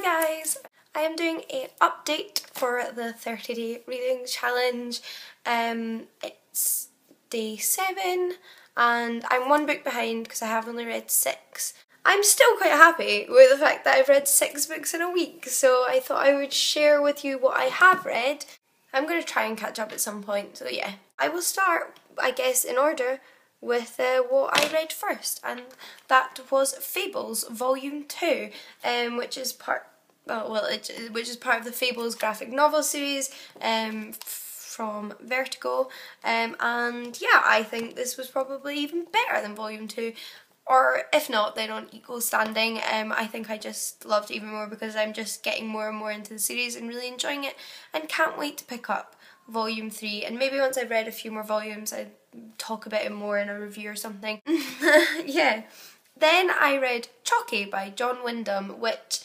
guys! I am doing an update for the 30-day reading challenge. It's day 7 and I'm one book behind because I have only read 6. I'm still quite happy with the fact that I've read 6 books in a week, so I thought I would share with you what I have read. I'm going to try and catch up at some point, so yeah. I will start, I guess, in order with what I read first, and that was Fables Volume 2, which is part of the Fables graphic novel series from Vertigo, and yeah, I think this was probably even better than Volume 2, or if not, then on equal standing. I think I just loved it even more because I'm just getting more and more into the series and really enjoying it, and can't wait to pick up Volume 3, and maybe once I've read a few more volumes I'd talk about it more in a review or something. Yeah. Then I read Chocky by John Wyndham, which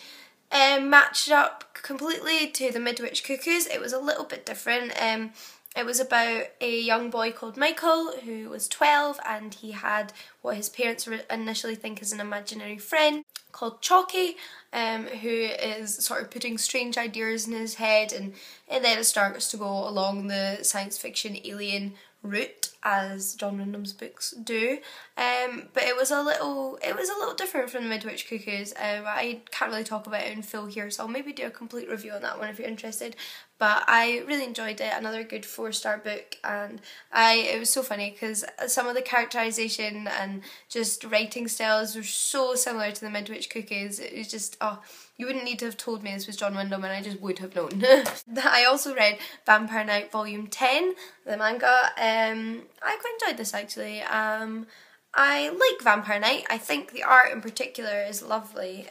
matched up completely to The Midwich Cuckoos. It was a little bit different. It was about a young boy called Michael who was 12, and he had what his parents initially think is an imaginary friend called Chocky, who is sort of putting strange ideas in his head, and then it starts to go along the science fiction alien route as John Wyndham's books do, but it was a little different from The Midwich Cuckoos. I can't really talk about it in full here, so I'll maybe do a complete review on that one if you're interested, but I really enjoyed it. Another good 4-star book, and it was so funny because some of the characterization and just writing styles were so similar to The Midwich Cuckoos. It was just, oh, you wouldn't need to have told me this was John Wyndham and I just would have known. I also read Vampire Night Volume 10, the manga. I quite enjoyed this actually. I like Vampire Night. I think the art in particular is lovely.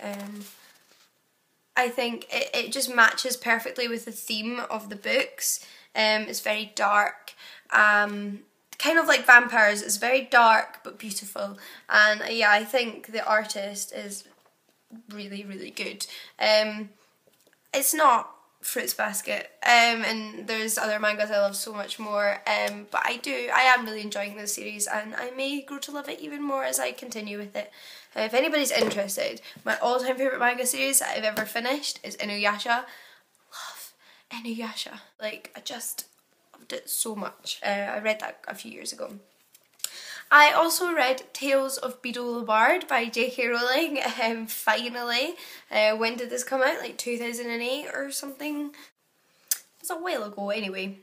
I think it just matches perfectly with the theme of the books. It's very dark. Kind of like vampires, it's very dark but beautiful. And yeah, I think the artist is really, really good. It's not Fruits Basket, and there's other mangas I love so much more, but I am really enjoying this series, and I may grow to love it even more as I continue with it. If anybody's interested, my all-time favourite manga series that I've ever finished is Inuyasha. Love Inuyasha. Like, I just loved it so much. I read that a few years ago. I also read Tales of Beedle the Bard by J.K. Rowling, finally. When did this come out? Like 2008 or something? It was a while ago anyway.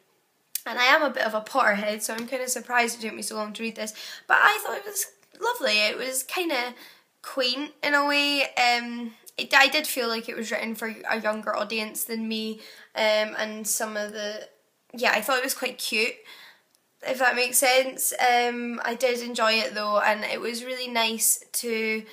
And I am a bit of a Potterhead, so I'm kind of surprised it took me so long to read this. But I thought it was lovely. It was kind of quaint in a way. I did feel like it was written for a younger audience than me. And some of the... yeah, I thought it was quite cute, if that makes sense. I did enjoy it though, and it was really nice to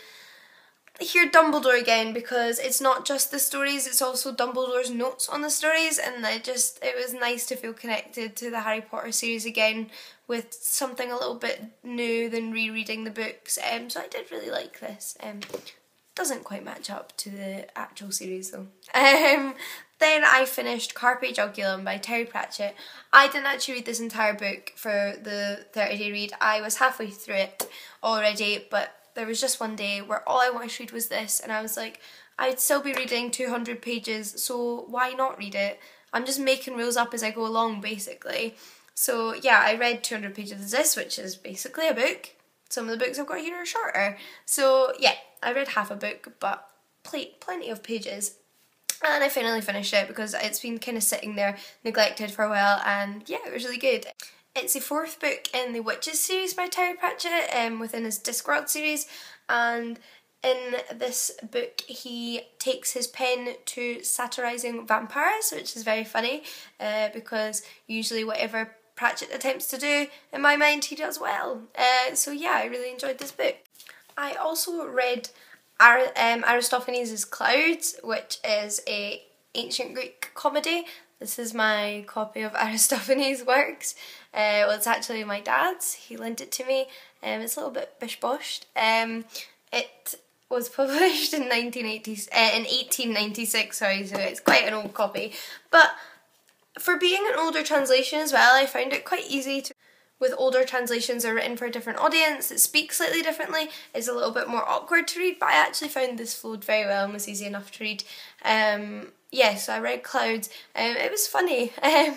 hear Dumbledore again, because it's not just the stories, it's also Dumbledore's notes on the stories, and it was nice to feel connected to the Harry Potter series again with something a little bit new than rereading the books. So I did really like this. Doesn't quite match up to the actual series though. Then I finished Carpe Jugulum by Terry Pratchett. I didn't actually read this entire book for the 30-day read. I was halfway through it already, but there was just one day where all I wanted to read was this, and I was like, I'd still be reading 200 pages, so why not read it? I'm just making rules up as I go along, basically. So yeah, I read 200 pages of this, which is basically a book. Some of the books I've got here are shorter. So yeah, I read half a book, but plenty of pages. And I finally finished it because it's been kind of sitting there neglected for a while, and yeah, it was really good. It's the 4th book in the Witches series by Terry Pratchett, within his Discworld series, and in this book he takes his pen to satirising vampires, which is very funny, because usually whatever Pratchett attempts to do, in my mind, he does well. So yeah, I really enjoyed this book. I also read Aristophanes' Clouds, which is a ancient Greek comedy. This is my copy of Aristophanes' works. Well, it's actually my dad's. He lent it to me. It's a little bit bish-boshed. It was published in 1896, sorry, so it's quite an old copy. But for being an older translation as well, I found it quite easy to with older translations are written for a different audience that speak slightly differently is a little bit more awkward to read, but I actually found this flowed very well and was easy enough to read. Yeah, so I read Clouds. It was funny. There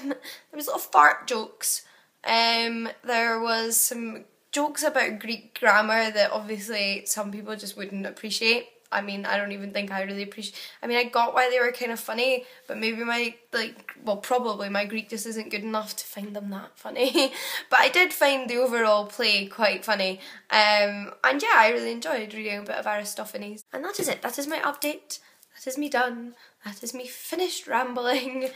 was little fart jokes. There was some jokes about Greek grammar that obviously some people just wouldn't appreciate. I mean, I don't even think I really appreciate. I mean, I got why they were kind of funny, but maybe probably my Greek just isn't good enough to find them that funny. But I did find the overall play quite funny. And yeah, I really enjoyed reading a bit of Aristophanes. And that is it. That is my update. That is me done. That is me finished rambling.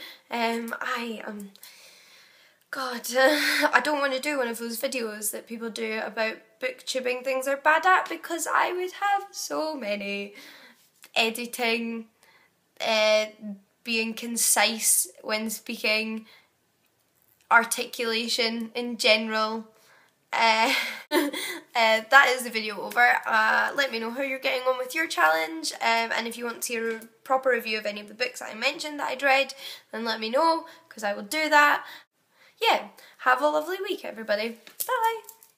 God, I don't want to do one of those videos that people do about booktubing things they're bad at, because I would have so many. Editing, being concise when speaking, articulation in general. That is the video over. Let me know how you're getting on with your challenge, and if you want to see a proper review of any of the books that I mentioned that I'd read, then let me know, because I will do that. Yeah, have a lovely week, everybody. Bye!